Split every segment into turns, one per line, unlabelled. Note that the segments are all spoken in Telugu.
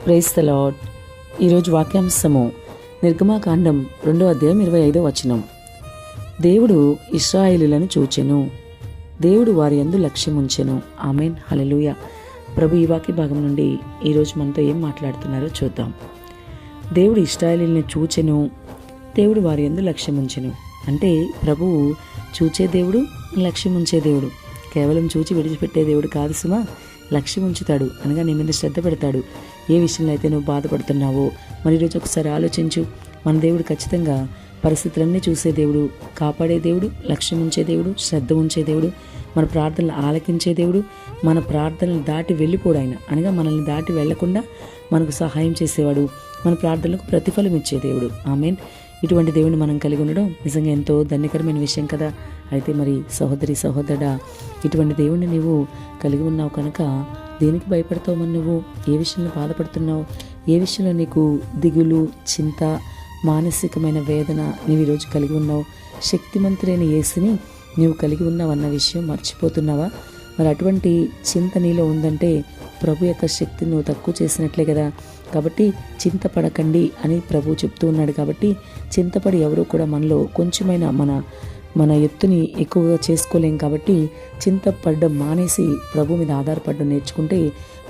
Praise the lord. ఈరోజు వాక్యాంశము నిర్గమాకాండం 2:25. దేవుడు ఇశ్రాయేలీయులను చూచెను, దేవుడు వారి యందు లక్ష్యముంచెను. ఆమేన్, హల్లెలూయా. ప్రభు ఈ వాక్య భాగం నుండి ఈరోజు మనతో ఏం మాట్లాడుతున్నారో చూద్దాం. దేవుడు ఇశ్రాయేలీయులను చూచెను, దేవుడు వారి యందు లక్ష్యముంచెను. అంటే ప్రభువు చూచే దేవుడు, లక్ష్యముంచే దేవుడు. కేవలం చూచి విడిచిపెట్టే దేవుడు కాదు సుమా. లక్ష్యం ఉంచుతాడు అనగా నీ మీద శ్రద్ధ పెడతాడు. ఏ విషయంలో అయితే నువ్వు బాధపడుతున్నావో మరి ఈరోజు ఒకసారి ఆలోచించు. మన దేవుడు ఖచ్చితంగా పరిస్థితులన్నీ చూసే దేవుడు, కాపాడే దేవుడు, లక్ష్యం ఉంచే దేవుడు, శ్రద్ధ ఉంచే దేవుడు, మన ప్రార్థనలు ఆలకించే దేవుడు, మన ప్రార్థనలు దాటి వెళ్ళిపోడు ఆయన. అనగా మనల్ని దాటి వెళ్లకుండా మనకు సహాయం చేసేవాడు, మన ప్రార్థనలకు ప్రతిఫలం ఇచ్చే దేవుడు. ఆమేన్. ఇటువంటి దేవుడిని మనం కలిగి ఉండడం నిజంగా ఎంతో ధన్యకరమైన విషయం కదా. అయితే మరి సహోదరి సహోదరుడా, ఇటువంటి దేవుడిని నీవు కలిగి ఉన్నావు కనుక దేనికి భయపడతావు? మరి నువ్వు ఏ విషయంలో బాధపడుతున్నావు? ఏ విషయంలో నీకు దిగులు, చింత, మానసికమైన వేదన నీవు ఈరోజు కలిగి ఉన్నావు? శక్తిమంతుడైన యేసుని నీవు కలిగి ఉన్నావు అన్న విషయం మర్చిపోతున్నావా? మరి అటువంటి చింత నీలో ఉందంటే ప్రభు యొక్క శక్తిని నువ్వు తక్కువ చేసినట్లే కదా. కాబట్టి చింతపడకండి అని ప్రభు చెప్తూ ఉన్నాడు. కాబట్టి చింతపడి ఎవరు కూడా మనలో కొంచెమైనా మన ఎత్తుని ఎక్కువగా చేసుకోలేం. కాబట్టి చింతపడడం మానేసి ప్రభు మీద ఆధారపడడం నేర్చుకుంటే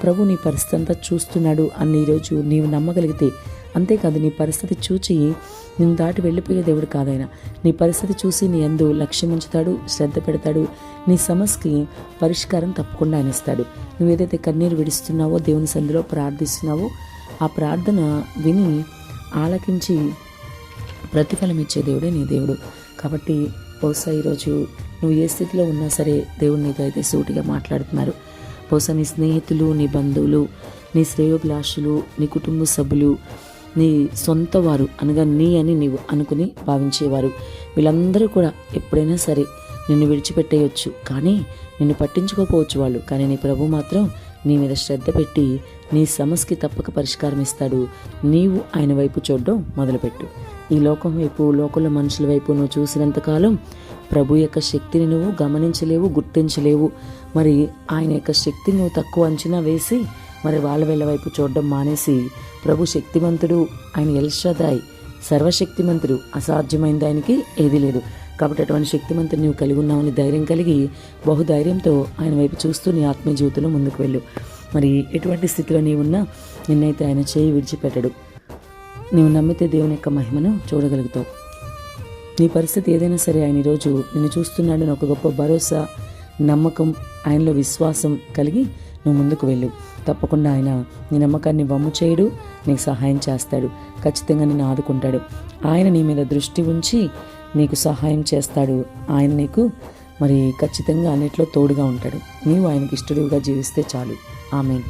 ప్రభు నీ పరిస్థితి అంతా చూస్తున్నాడు అని ఈరోజు నీవు నమ్మగలిగితే, అంతేకాదు నీ పరిస్థితి చూచి నేను దాటి వెళ్ళిపోయే దేవుడు కాదైనా. నీ పరిస్థితి చూసి నీ యందు లక్ష్యం ఉంచుతాడు, శ్రద్ధ పెడతాడు. నీ సమస్యకి పరిష్కారం తప్పకుండా ఆయన ఇస్తాడు. నువ్వు ఏదైతే కన్నీరు విడుస్తున్నావో, దేవుని సన్నిధిలో ప్రార్థిస్తున్నావో, ఆ ప్రార్థన విని ఆలకించి ప్రతిఫలం ఇచ్చే దేవుడే నీ దేవుడు. కాబట్టి బహుశా ఈరోజు నువ్వు ఏ స్థితిలో ఉన్నా సరే దేవుడు నీతో అయితే సూటిగా మాట్లాడుతున్నారు. బహుశా నీ స్నేహితులు, నీ బంధువులు, నీ శ్రేయోభిలాషులు, నీ కుటుంబ సభ్యులు, నీ సొంత వారు అనగా నీ అని నీవు అనుకుని భావించేవారు, వీళ్ళందరూ కూడా ఎప్పుడైనా సరే నిన్ను విడిచిపెట్టేయచ్చు, కానీ నిన్ను పట్టించుకోకపోవచ్చు వాళ్ళు. కానీ నీ ప్రభు మాత్రం నీ మీద శ్రద్ధ పెట్టి నీ సమస్యకి తప్పక పరిష్కారం ఇస్తాడు. నీవు ఆయన వైపు చూడడం మొదలుపెట్టు. ఈ లోకం వైపు, లోకంలో మనుషుల వైపు నువ్వు చూసినంతకాలం ప్రభు యొక్క శక్తిని నువ్వు గమనించలేవు, గుర్తించలేవు. మరి ఆయన యొక్క శక్తిని నువ్వు తక్కువ అంచనా వేసి మరి వాళ్ళ వైపు చూడడం మానేసి, ప్రభు శక్తిమంతుడు, ఆయన ఎల్షదాయ్, సర్వశక్తిమంతుడు, అసాధ్యమైనది ఆయనకి ఏదీ లేదు. కాబట్టి అటువంటి శక్తిమంతుడు నీవు కలిగి ఉన్నావని ధైర్యం కలిగి బహుధైర్యంతో ఆయన వైపు చూస్తూ నీ ఆత్మీయ జీవితంలో ముందుకు వెళ్ళు. మరి ఎటువంటి స్థితిలో నీవున్నా నిన్నైతే ఆయన చేయి విడిచిపెట్టడు. నీవు నమ్మితే దేవుని యొక్క మహిమను చూడగలుగుతావు. నీ పరిస్థితి ఏదైనా సరే ఆయన ఈరోజు నిన్ను చూస్తున్నాడు అని ఒక గొప్ప భరోసా, నమ్మకం, ఆయనలో విశ్వాసం కలిగి నువ్వు ముందుకు వెళ్ళు. తప్పకుండా ఆయన నీ నమ్మకాన్ని వమ్ము చేయడు, నీకు సహాయం చేస్తాడు. ఖచ్చితంగా నిన్ను ఆదుకుంటాడు. ఆయన నీ మీద దృష్టి ఉంచి నీకు సహాయం చేస్తాడు. ఆయన నీకు మరి ఖచ్చితంగా అన్నిట్లో తోడుగా ఉంటాడు. నీవు ఆయనకి ఇష్టడివిగా జీవిస్తే చాలు. ఆమేన్.